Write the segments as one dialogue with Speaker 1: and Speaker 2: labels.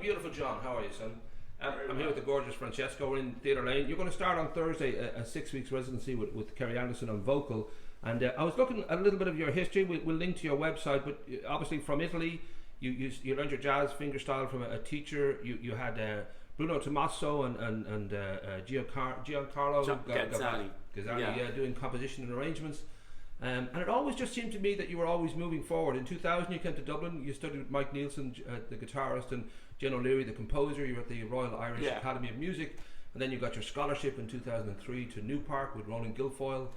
Speaker 1: beautiful John. How are you, son? I'm here with the gorgeous Francesco. We're in Theatre Lane. You're going to start on Thursday a 6 weeks residency with Kerry Anderson on vocal. And I was looking at a little bit of your history. We'll link to your website, but obviously from Italy, you learned your jazz fingerstyle from a teacher. You had Bruno Tommaso and Giancarlo Gazzani, doing composition and arrangements. And it always just seemed to me that you were always moving forward. In 2000 you came to Dublin, you studied with Mike Nielsen, the guitarist, and Jen O'Leary, the composer. You were at the Royal Irish Academy of Music, and then you got your scholarship in 2003 to New Park with Ronan Guilfoyle.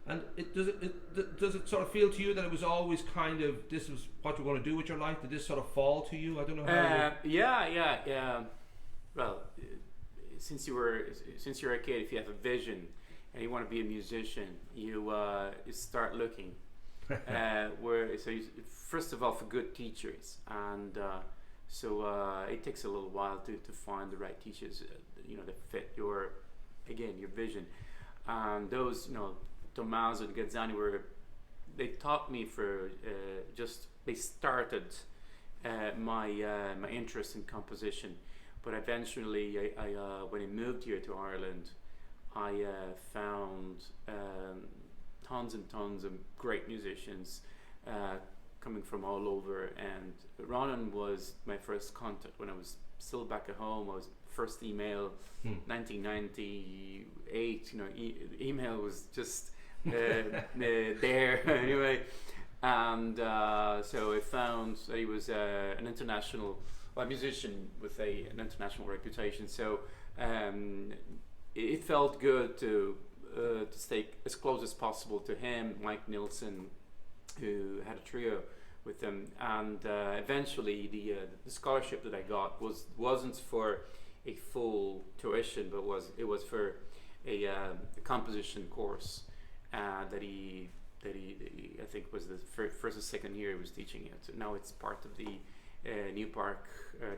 Speaker 1: And does it sort of feel to you that it was always kind of, this is what you're going to do with your life? Did this sort of fall to you? I don't know how
Speaker 2: yeah. Well, since you're a kid, if you have a vision and you want to be a musician, you start looking. First of all, for good teachers, and it takes a little while to find the right teachers, that fit your vision. And those, Tommaso and Gazzani they taught me they started my interest in composition. But eventually, I when I moved here to Ireland, I found tons and tons of great musicians coming from all over, and Ronan was my first contact when I was still back at home. I was first email, 1998. Email was just there anyway, and so I found that he was an international musician with an international reputation. So it felt good to stay as close as possible to him, Mike Nielsen, who had a trio with him, and eventually the scholarship that I got wasn't for a full tuition, but it was for a composition course that he I think was the first or second year he was teaching it. Now it's part of the New Park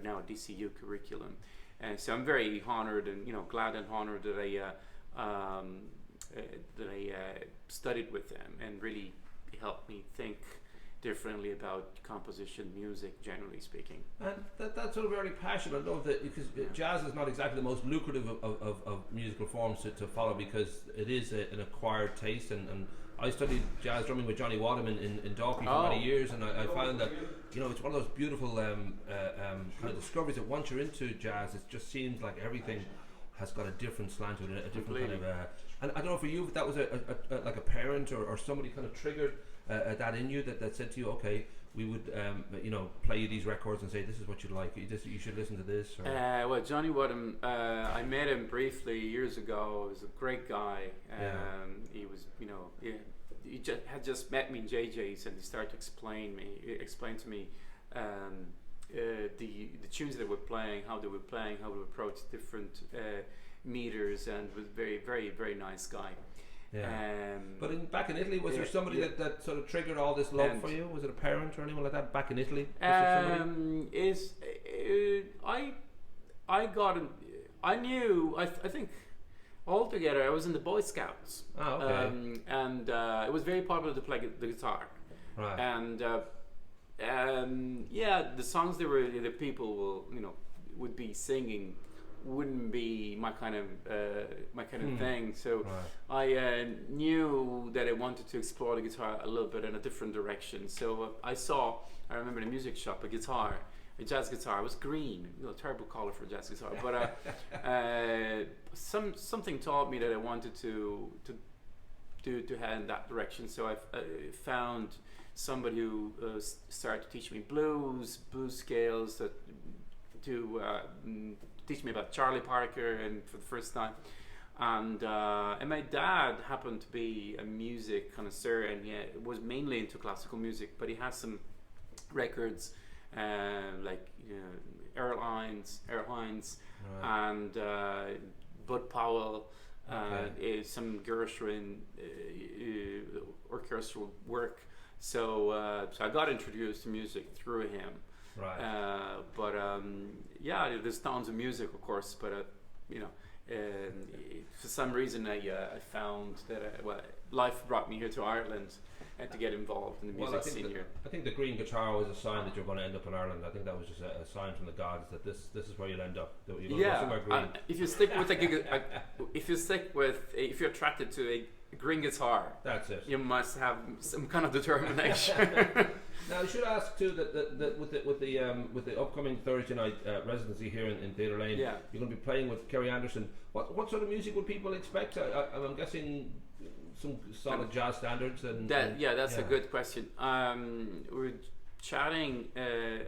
Speaker 2: now DCU curriculum, and so I'm very honored and glad and honored that I studied with them, and really helped me think differently about composition, music, generally speaking.
Speaker 1: And that's sort of very passionate. I love that, because jazz is not exactly the most lucrative of musical forms to follow, because it is an acquired taste, and I studied jazz drumming with Johnny Wadham in Dalkey for many years, and I found that it's one of those beautiful kind of discoveries that once you're into jazz, it just seems like everything has got a different slant to it, a different kind of and I don't know for you if that was like a parent or somebody kind of triggered that in you that said to you, okay, we would play you these records and say this is what you like, you should listen to this.
Speaker 2: Well, Johnny Wadham, I met him briefly years ago. He was a great guy. He was he had just met me in JJ's, and he started to explain to me the tunes they were playing, how they were playing, how to approach different meters, and was very, very, very nice guy.
Speaker 1: But back in Italy, was there somebody that sort of triggered all this love for you? Was it a parent or anyone like that back in Italy? I think altogether I was in the Boy Scouts. And it was very popular to play the guitar. Right.
Speaker 2: And the songs the people would be singing wouldn't be my kind of thing. So I knew that I wanted to explore the guitar a little bit in a different direction. So I remember in a music shop, a jazz guitar. It was green, terrible color for a jazz guitar. But something taught me that I wanted to head in that direction. So I found somebody who started to teach me blues scales, to teach me about Charlie Parker, and for the first time. And my dad happened to be a music connoisseur, and he was mainly into classical music, but he has some records like Earl Hines, and Bud Powell, some Gershwin orchestral work. So I got introduced to music through him.
Speaker 1: Right.
Speaker 2: There's tons of music, of course, but for some reason I found that life brought me here to Ireland, to get involved in the music
Speaker 1: Well,
Speaker 2: scene here.
Speaker 1: I think the green guitar was a sign that you're going to end up in Ireland. I think that was just a sign from the gods that this is where you'll end up. That you're going to go somewhere green.
Speaker 2: If you stick with if you're attracted to a green guitar,
Speaker 1: that's it.
Speaker 2: You must have some kind of determination.
Speaker 1: Now I should ask too that with the upcoming Thursday night residency here in Theatre Lane, you're going to be playing with Kerry Anderson. What sort of music would people expect? I'm guessing some solid jazz standards
Speaker 2: that's a good question. We're chatting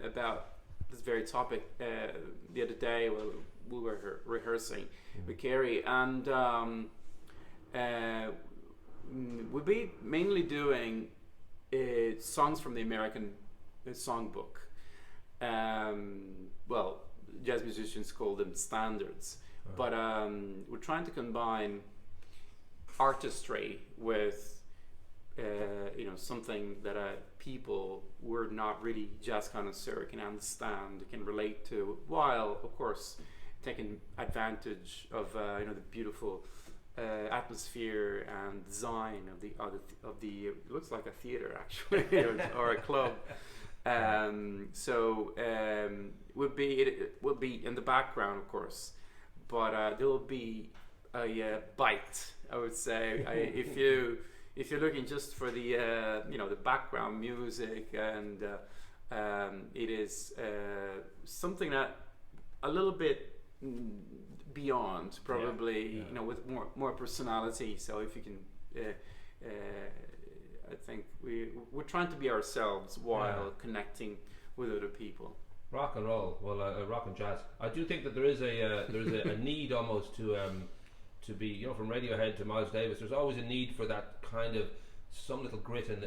Speaker 2: about this very topic the other day while we were rehearsing with Kerry, and we'll be mainly doing songs from the American songbook. Well, jazz musicians call them standards, but we're trying to combine artistry with something that people who are not really jazz connoisseur can understand, can relate to, while of course taking advantage of the beautiful atmosphere and design of the it looks like a theater actually or a club. It will be in the background, of course, but there will be a bite, I would say. If you're looking just for the the background music, and it is something that a little bit beyond, probably, with more personality. So if you can, I think we're trying to be ourselves while connecting with other people.
Speaker 1: Rock and roll, rock and jazz. I do think that there is a need almost to be, from Radiohead to Miles Davis. There's always a need for that kind of some little grit in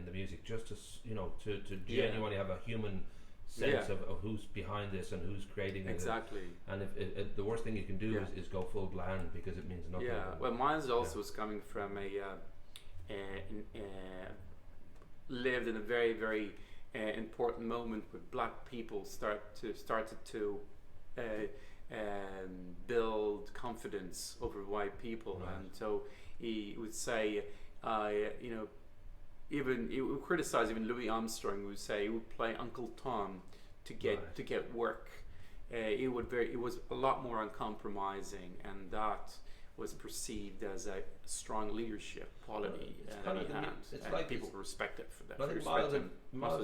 Speaker 1: the music, just to genuinely have a human sense of who's behind this and who's creating it.
Speaker 2: Exactly.
Speaker 1: And if the worst thing you can do is go full bland, because it means nothing.
Speaker 2: Yeah. Well, Miles also was coming from lived in a very, very important moment where black people started to build confidence over white people, and so he would say, even he would criticize even Louis Armstrong. He would say he would play Uncle Tom to get work. It was a lot more uncompromising, and that was perceived as a strong leadership quality. People respect it for that.
Speaker 1: I think Miles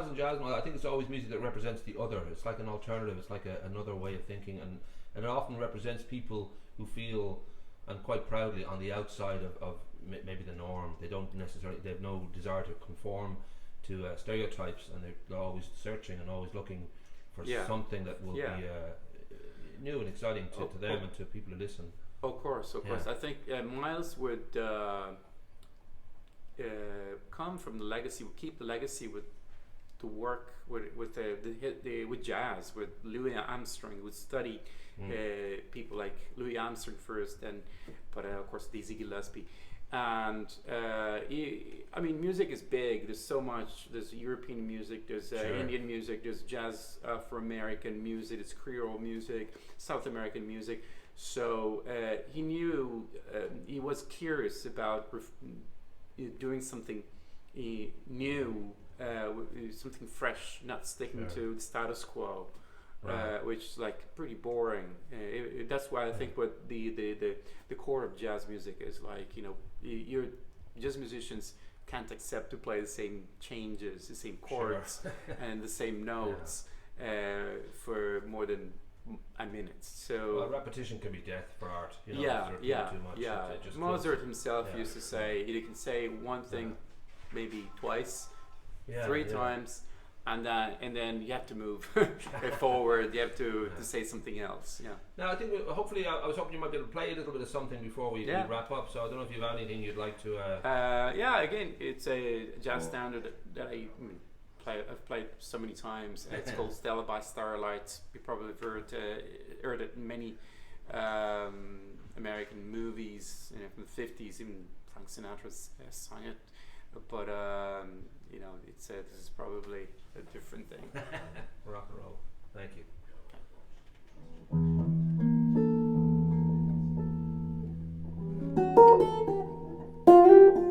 Speaker 1: and jazz, I think it's always music that represents the other. It's like an alternative. It's like another way of thinking, and it often represents people who feel, and quite proudly, on the outside of maybe the norm. They have no desire to conform to stereotypes, and they're always searching and always looking for something that will be new and exciting to them and to people who listen.
Speaker 2: Of course. I think Miles would come from the legacy, would keep the legacy with the work with jazz, with Louis Armstrong. Would study people like Louis Armstrong first, but of course Dizzy Gillespie. And music is big. There's so much. There's European music, there's Indian music, there's jazz for American music, there's Creole music, South American music. So he knew, he was curious about doing something new, something fresh, not sticking to the status quo. Which is like pretty boring. That's why I think what the core of jazz music is like. Your jazz musicians can't accept to play the same changes, the same chords, and the same notes for more than a minute. So
Speaker 1: repetition can be death for art. Too much.
Speaker 2: Mozart himself used to say you can say one thing maybe twice, three times. And then you have to move forward. You have to say something else. Yeah.
Speaker 1: Now I think hopefully I was hoping you might be able to play a little bit of something before we wrap up. So I don't know if you have anything you'd like to.
Speaker 2: Again, it's a jazz standard that I've played so many times. It's called Stella by Starlight. You probably have heard it in many American movies from the 50s. Even Frank Sinatra sang it. But this is probably a different thing.
Speaker 1: Rock and roll. Thank you. Okay.